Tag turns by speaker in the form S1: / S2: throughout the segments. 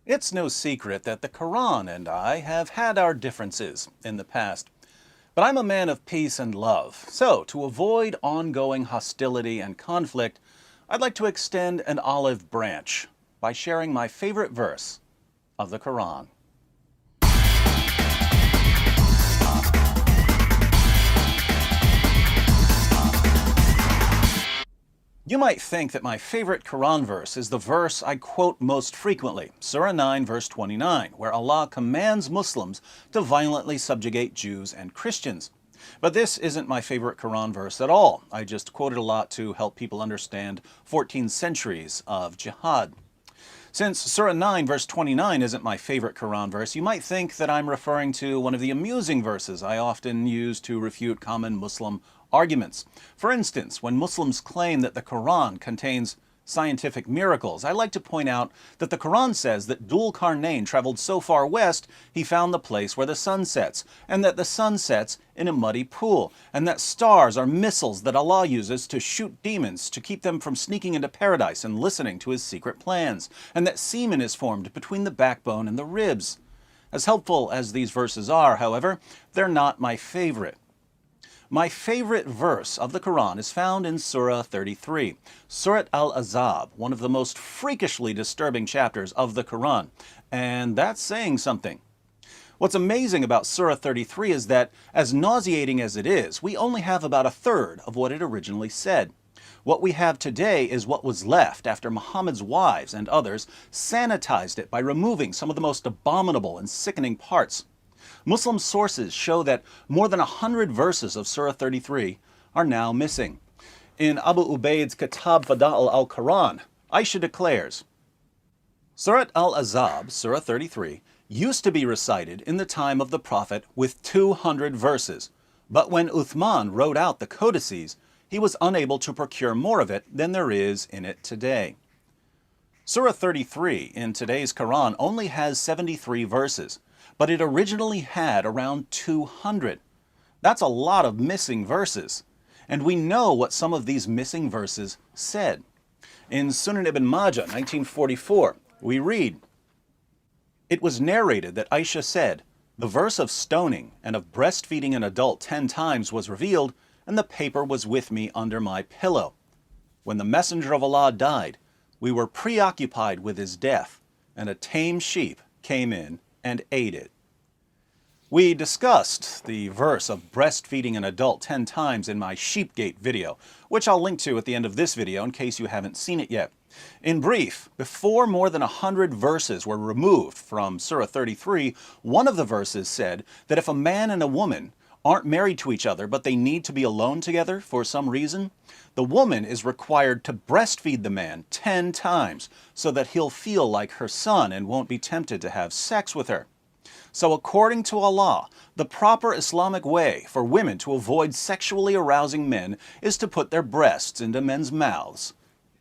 S1: It's no secret that the Quran and I have had our differences in the past. But I'm a man of peace and love, so to avoid ongoing hostility and conflict, I'd like to extend an olive branch by sharing my favorite verse of the Quran. You might think that my favorite Quran verse is the verse I quote most frequently, Surah 9, verse 29, where Allah commands Muslims to violently subjugate Jews and Christians. But this isn't my favorite Quran verse at all. I just quote it a lot to help people understand 14 centuries of jihad. Since Surah 9, verse 29 isn't my favorite Quran verse, you might think that I'm referring to one of the amusing verses I often use to refute common Muslim arguments. For instance, when Muslims claim that the Quran contains scientific miracles, I like to point out that the Quran says that Dhul Qarnayn traveled so far west he found the place where the sun sets, and that the sun sets in a muddy pool, and that stars are missiles that Allah uses to shoot demons to keep them from sneaking into paradise and listening to his secret plans, and that semen is formed between the backbone and the ribs. As helpful as these verses are, however, they're not my favorite. My favorite verse of the Quran is found in Surah 33, Surat Al-Ahzab, one of the most freakishly disturbing chapters of the Quran, and that's saying something. What's amazing about Surah 33 is that, as nauseating as it is, we only have about a third of what it originally said. What we have today is what was left after Muhammad's wives and others sanitized it by removing some of the most abominable and sickening parts. Muslim sources show that more than 100 verses of Surah 33 are now missing. In Abu Ubaid's Kitab Fada'il al-Quran, Aisha declares, Surat al-Ahzab, Surah 33, used to be recited in the time of the Prophet with 200 verses, but when Uthman wrote out the codices, he was unable to procure more of it than there is in it today. Surah 33 in today's Quran only has 73 verses, but it originally had around 200. That's a lot of missing verses. And we know what some of these missing verses said. In Sunan ibn Majah, 1944, we read, It was narrated that Aisha said, the verse of stoning and of breastfeeding an adult 10 times was revealed, and the paper was with me under my pillow. When the Messenger of Allah died, we were preoccupied with his death, and a tame sheep came in and ate it. We discussed the verse of breastfeeding an adult 10 times in my Sheepgate video, which I'll link to at the end of this video in case you haven't seen it yet. In brief, before more than 100 verses were removed from Surah 33, one of the verses said that if a man and a woman aren't married to each other but they need to be alone together for some reason, the woman is required to breastfeed the man 10 times so that he'll feel like her son and won't be tempted to have sex with her. So according to Allah, the proper Islamic way for women to avoid sexually arousing men is to put their breasts into men's mouths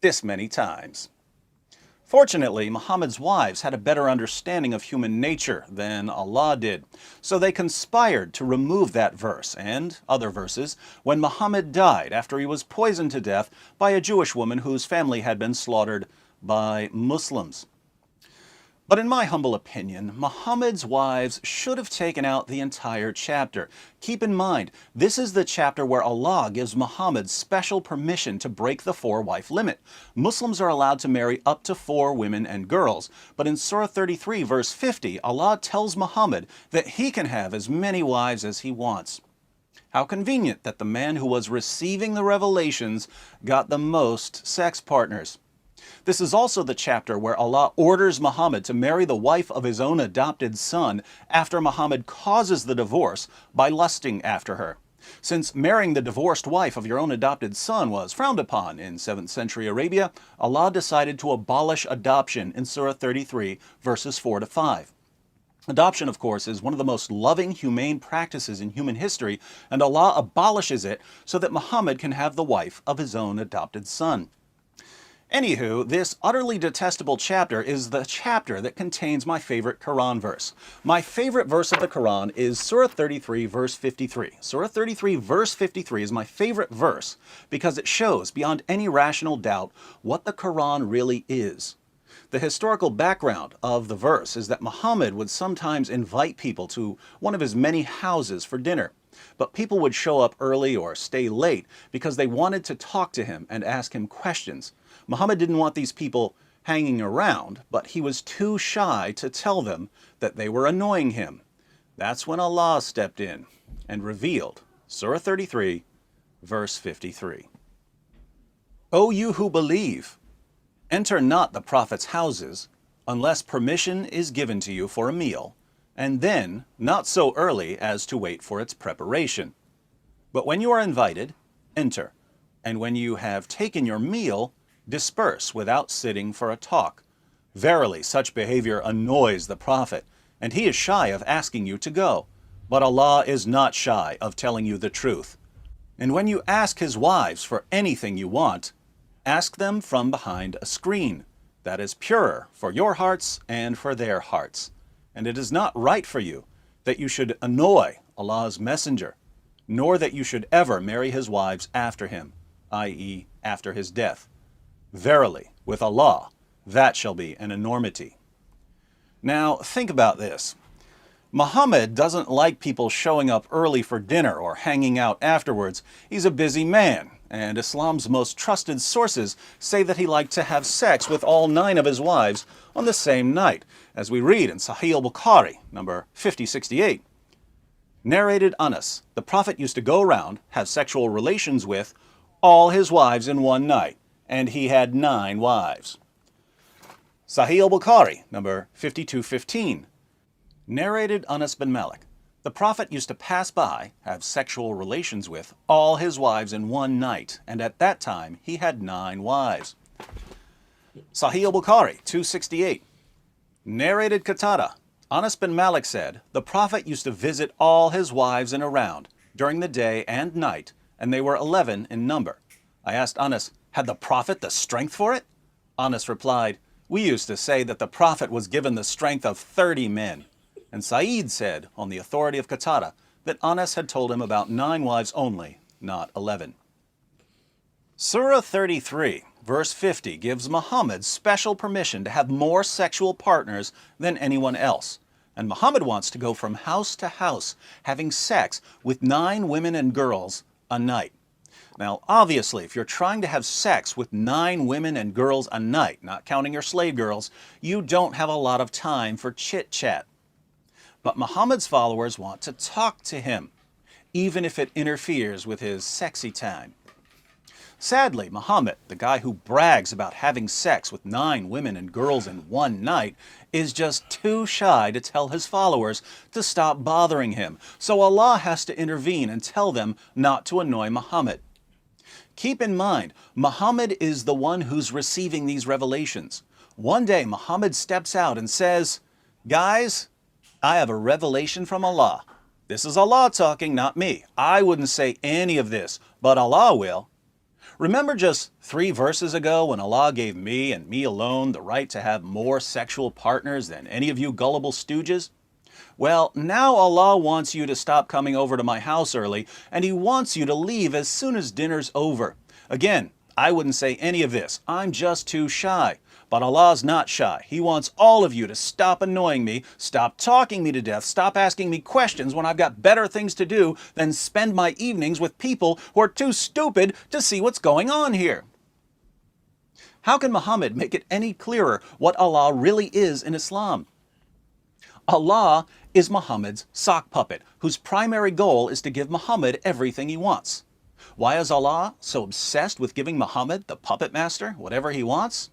S1: this many times. Fortunately, Muhammad's wives had a better understanding of human nature than Allah did, so they conspired to remove that verse and other verses when Muhammad died after he was poisoned to death by a Jewish woman whose family had been slaughtered by Muslims. But in my humble opinion, Muhammad's wives should have taken out the entire chapter. Keep in mind, this is the chapter where Allah gives Muhammad special permission to break the 4-wife limit. Muslims are allowed to marry up to 4 women and girls, but in Surah 33, verse 50, Allah tells Muhammad that he can have as many wives as he wants. How convenient that the man who was receiving the revelations got the most sex partners. This is also the chapter where Allah orders Muhammad to marry the wife of his own adopted son after Muhammad causes the divorce by lusting after her. Since marrying the divorced wife of your own adopted son was frowned upon in 7th century Arabia, Allah decided to abolish adoption in Surah 33, verses 4 to 5. Adoption, of course, is one of the most loving, humane practices in human history, and Allah abolishes it so that Muhammad can have the wife of his own adopted son. Anywho, this utterly detestable chapter is the chapter that contains my favorite Quran verse. My favorite verse of the Quran is Surah 33, verse 53. Surah 33, verse 53 is my favorite verse because it shows beyond any rational doubt what the Quran really is. The historical background of the verse is that Muhammad would sometimes invite people to one of his many houses for dinner, but people would show up early or stay late because they wanted to talk to him and ask him questions. Muhammad didn't want these people hanging around, but he was too shy to tell them that they were annoying him. That's when Allah stepped in and revealed Surah 33, verse 53. O you who believe, enter not the Prophet's houses unless permission is given to you for a meal, and then not so early as to wait for its preparation. But when you are invited, enter, and when you have taken your meal, disperse without sitting for a talk. Verily, such behavior annoys the Prophet, and he is shy of asking you to go. But Allah is not shy of telling you the truth. And when you ask his wives for anything you want, ask them from behind a screen that is purer for your hearts and for their hearts. And it is not right for you that you should annoy Allah's messenger, nor that you should ever marry his wives after him, i.e., after his death. Verily, with Allah, that shall be an enormity. Now, think about this. Muhammad doesn't like people showing up early for dinner or hanging out afterwards. He's a busy man, and Islam's most trusted sources say that he liked to have sex with all 9 of his wives on the same night, as we read in Sahih al-Bukhari, number 5068. Narrated Anas, the Prophet used to go around, have sexual relations with all his wives in one night, and he had 9 wives. Sahih al-Bukhari, number 5215. Narrated Anas bin Malik, the Prophet used to pass by, have sexual relations with all his wives in one night, and at that time he had 9 wives. Sahih al-Bukhari, 268. Narrated Qatada, Anas bin Malik said, the Prophet used to visit all his wives in a round, during the day and night, and they were 11 in number. I asked Anas, had the Prophet the strength for it? Anas replied, we used to say that the Prophet was given the strength of 30 men. And Sa'id said, on the authority of Qatada, that Anas had told him about 9 wives only, not 11. Surah 33, verse 50, gives Muhammad special permission to have more sexual partners than anyone else. And Muhammad wants to go from house to house, having sex with 9 women and girls a night. Now, obviously, if you're trying to have sex with 9 women and girls a night, not counting your slave girls, you don't have a lot of time for chit-chat. But Muhammad's followers want to talk to him, even if it interferes with his sexy time. Sadly, Muhammad, the guy who brags about having sex with 9 women and girls in one night, is just too shy to tell his followers to stop bothering him, so Allah has to intervene and tell them not to annoy Muhammad. Keep in mind, Muhammad is the one who's receiving these revelations. One day, Muhammad steps out and says, guys, I have a revelation from Allah. This is Allah talking, not me. I wouldn't say any of this, but Allah will. Remember just 3 verses ago when Allah gave me and me alone the right to have more sexual partners than any of you gullible stooges? Well, now Allah wants you to stop coming over to my house early, and He wants you to leave as soon as dinner's over. Again, I wouldn't say any of this. I'm just too shy. But Allah's not shy. He wants all of you to stop annoying me, stop talking me to death, stop asking me questions when I've got better things to do than spend my evenings with people who are too stupid to see what's going on here. How can Muhammad make it any clearer what Allah really is in Islam? Allah is Muhammad's sock puppet, whose primary goal is to give Muhammad everything he wants. Why is Allah so obsessed with giving Muhammad, the puppet master, whatever he wants?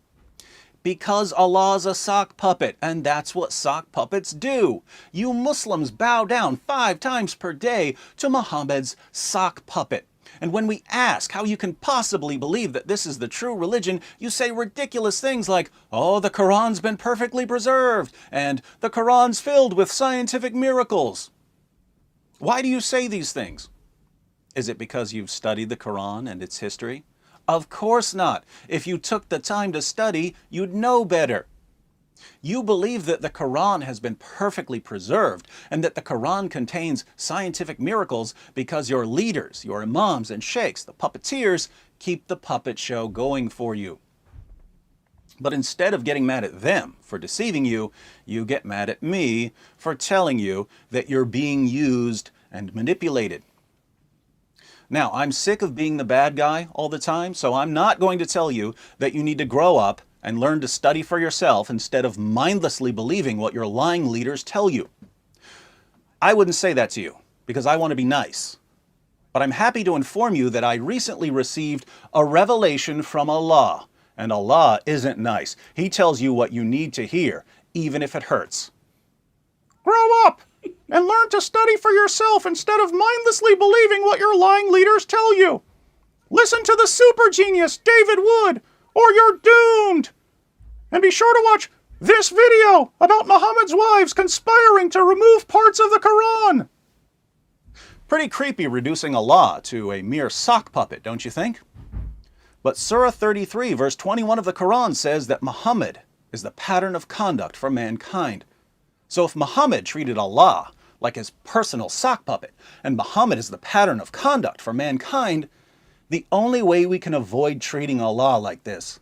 S1: Because Allah's a sock puppet, and that's what sock puppets do. You Muslims bow down 5 times per day to Muhammad's sock puppet. And when we ask how you can possibly believe that this is the true religion, you say ridiculous things like, oh, the Quran's been perfectly preserved, and the Quran's filled with scientific miracles. Why do you say these things? Is it because you've studied the Quran and its history? Of course not. If you took the time to study, you'd know better. You believe that the Quran has been perfectly preserved and that the Quran contains scientific miracles because your leaders, your imams and sheikhs, the puppeteers, keep the puppet show going for you. But instead of getting mad at them for deceiving you, you get mad at me for telling you that you're being used and manipulated. Now, I'm sick of being the bad guy all the time, so I'm not going to tell you that you need to grow up and learn to study for yourself instead of mindlessly believing what your lying leaders tell you. I wouldn't say that to you because I want to be nice. But I'm happy to inform you that I recently received a revelation from Allah. And Allah isn't nice. He tells you what you need to hear, even if it hurts. Grow up and learn to study for yourself instead of mindlessly believing what your lying leaders tell you. Listen to the super genius David Wood, or you're doomed. And be sure to watch this video about Muhammad's wives conspiring to remove parts of the Quran. Pretty creepy reducing Allah to a mere sock puppet, don't you think? But Surah 33, verse 21 of the Quran says that Muhammad is the pattern of conduct for mankind. So if Muhammad treated Allah like his personal sock puppet, and Muhammad is the pattern of conduct for mankind, the only way we can avoid treating Allah like this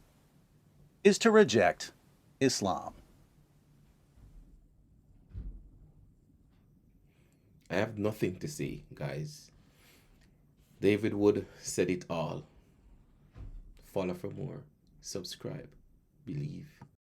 S1: is to reject Islam.
S2: I have nothing to say, guys. David Wood said it all. Follow for more. Subscribe. Believe.